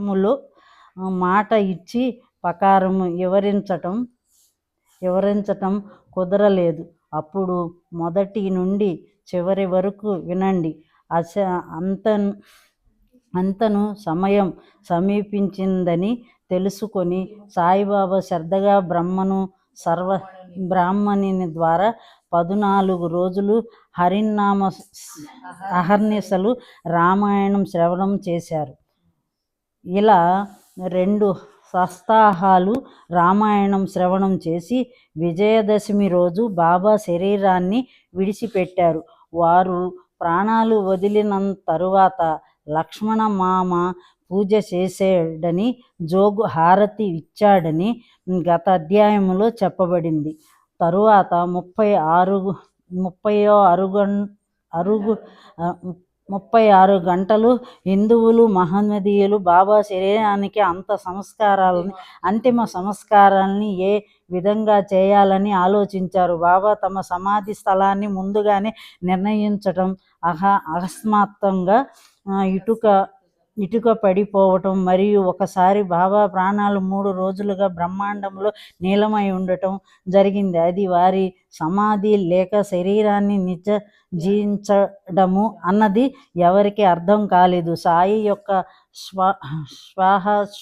ములు మాట ఇచ్చి ప్రకారం వివరించటం కుదరలేదు. అప్పుడు మొదటి నుండి చివరి వరకు వినండి. అంతను సమయం సమీపించిందని తెలుసుకొని సాయిబాబా శ్రద్ధగా బ్రాహ్మణుని ద్వారా 14 రోజులు అహర్నిశలు రామాయణం శ్రవణం చేశారు. ఇలా 2 సప్తాహాలు రామాయణం శ్రవణం చేసి విజయదశమి రోజు బాబా శరీరాన్ని విడిచిపెట్టారు. వారు ప్రాణాలు వదిలిన తరువాత లక్ష్మణ మామ పూజ చేశాడని, జోగు హారతి ఇచ్చాడని గత అధ్యాయంలో చెప్పబడింది. తరువాత 36 గంటలు హిందువులు మహమ్మదీయులు బాబా శరీరానికి అంతిమ సంస్కారాలని ఏ విధంగా చేయాలని ఆలోచించారు. బాబా తమ సమాధి స్థలాన్ని ముందుగానే నిర్ణయించటం, అకస్మాత్తుగా ఇటుక పడిపోవటం మరియు ఒకసారి బాబా ప్రాణాలు 3 రోజులుగా బ్రహ్మాండంలో నీలమై ఉండటం జరిగింది. అది వారి సమాధి లేక శరీరాన్ని జీవించడము అన్నది ఎవరికి అర్థం కాలేదు. సాయి యొక్క శ్వాసోచ్ఛ్వాస